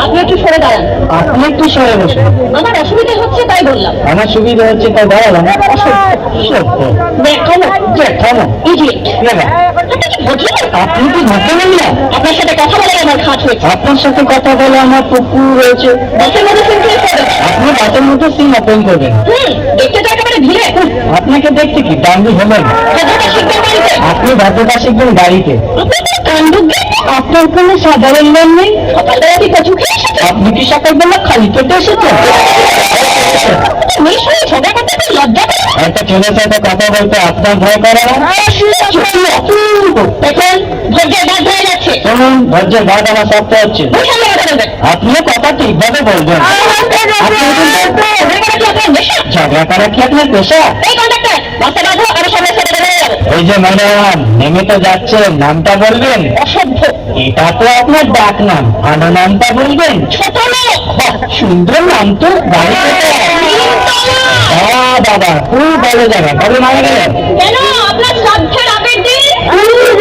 আপনি একটু সরে দাঁড়ান। আপনি একটু সরে বসুন। আমার অসুবিধা হচ্ছে তাই বললাম। আমার সুবিধা হচ্ছে তাই দাঁড়ালাম। আপনি কি ধরতে নেন না? আপনার সাথে কথা বলে আমার খাট হয়েছে। আপনার সাথে কথা বলে আমার পুকুর রয়েছে। বাসের মধ্যে সিম ক্লিক করবেন। আপনি বাসের মধ্যে সিম ওপেন করবেন। দেখতে তো একেবারে ধীরে। আপনাকে দেখতে কি ডান্ডি হলেন? ভদ্রতা শিখবেন বাড়িতে। আপনি ভদ্রতা শিখবেন গাড়িতে। আপনি তো কাণ্ডজ্ঞান। আপনার কোনো সাধারণ নাম নেই? সকালবেলা কি কচু খেয়ে এসেছেন? আপনি কি সকালবেলা খালি পেটে এসেছেন? নিশ্চয়ই ঝগড়া করতে তো লজ্জা করে। একটা ছেলের সাথে কথা বলতে আপনার ভয় করে না? দেখুন ধৈর্যের বাদ হয়ে যাচ্ছে। শুনুন, ধৈর্যের বাদ আমার শক্ত হচ্ছে। বুঝালে কথা বলবেন। আপনিও কথা ঠিকভাবে বলবেন। ঝগড়া করা কি আপনার পেশা? এই কন্ডাক্টর বাসে বাঁধো, আমি সামনে ছেড়ে বেরিয়ে যাবো। এই যে ম্যাডাম, নেমে তো যাচ্ছেন, নামটা বলবেন? অসভ্য এটা তো আপনার ডাক নাম, আনো নামটা বলবেন? ছোট লোক। বাহ, সুন্দর নাম তো। বাড়ি কোথায়? বাবা, খুব ভালো জায়গা। কবে মারা গেলেন? কেন আপনার শ্রাদ্ধের আগের দিন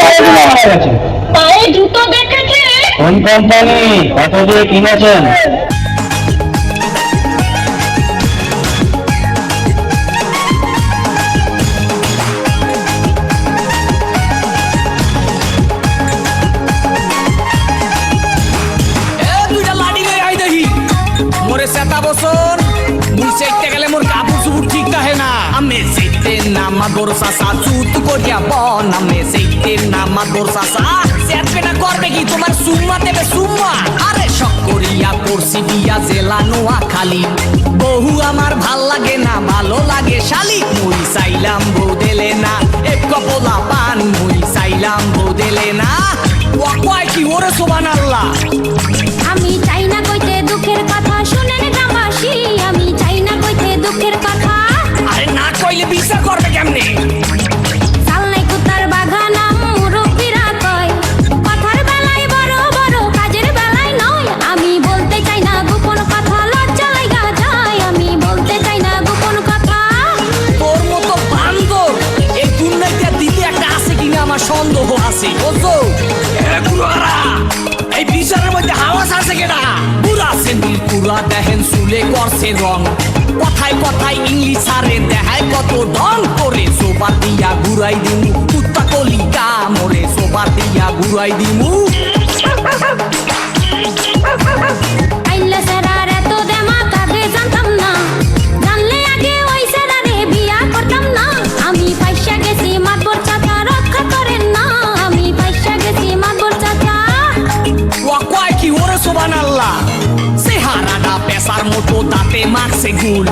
মারা গেছেন। পায়ে জুতো দেখেছে। কোন কোম্পানি, কত দিয়ে কিনেছেন? করবে কি তোমার সুম্মা দেবে সুম্মা? আরে শখ করিয়া করছি বিয়া জেলা নোয়াখালী। বহু আমার ভাল লাগে না, ভালো লাগে শালি। মুই চাইলাম বউ দিলে না, এক কপলা পান মুই চাইলাম বউ দিলে না। ওয়া কয় কি ওরে সুবহানাল্লাহ। আমি চাই না কইতে দুঃখের কথা, শুনেন গ্রামবাসী, আমি চাই না কইতে দুঃখের কথা। আরে না কইলে বিচার করবে কেমনে? চাল নাই কুতার বাগানাম মুরব্বিরা কয়, কথার বেলায় বড় বড়, কাজের বেলায় নয়। আমি বলতে চাই না গোপন কথা, লজ্জা লাগা যায়। আমি বলতে চাই না গোপন কথা। তোর মতো বান্দর এই দুনিয়াতে দিতে একটা আছে কিনা আমার সন্দেহ আছে। বুঝছো এই বিচারের মধ্যে হাওয়াস আছে কেনা? পুরা সেন্দির পুরা দেখেন চুলে করছে রং। কথায় কথায় ইংলিশ আরে দেখায় কত ঢং করে। সোবার দিয়া ঘুরাই দিমু কুত্তা কলি কামড়ে। সোবার দিয়া ঘুরাই দিমু। আইলা সেরার এত দেমা কাগে জানতাম না, জানলে আগে ওই সেরারে বিয়া করতাম না। আমি পয়সা গেছি মাতবর চাচা, রক্ষা করেন না। আমি পয়সা গেছি মাতবর চাচা। ওয়া কয় কি ওরে সুবহানাল্লাহ। চেহারাটা পেশার মতো, দাঁতে মারছে গুল।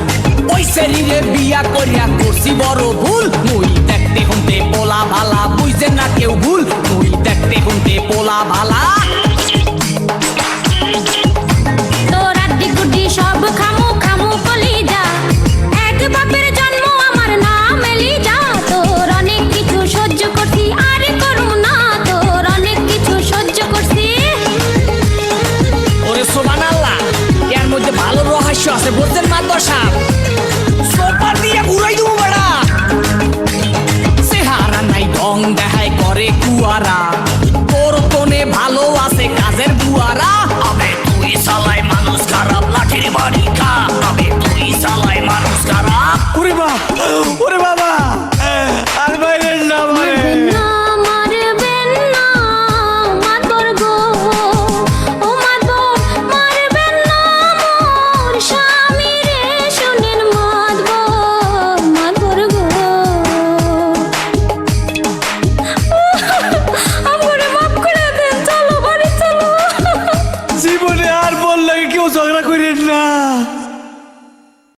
ওই শরীরে বিয়া করিয়া করছি বড় ভুল। মুই দেখতে হতে পোলা ভালা, বুঝছেন না কেউ ভুল। মুই দেখতে হতে পোলা ভালা। তোর আড্ডি গুড্ডি সব খামু খামু কলি যা, এক বাপের জন্ম আমার নাম এলিজা। তোর অনেক কিছু সহ্য করছি, আর করুম না। তোর অনেক কিছু সহ্য করছি। ওরে সুবহানাল্লাহ, এর মধ্যে ভালো রহস্য আছে। বুঝছেন মাতবর সাহেব? সোপার দিয়ে ঘুরাই দেবো বেড়া। চেহারা নাই, ঢং দেখায় করে কুয়ারা। তোর কোনে ভালো আছে কাজের বুয়ারা।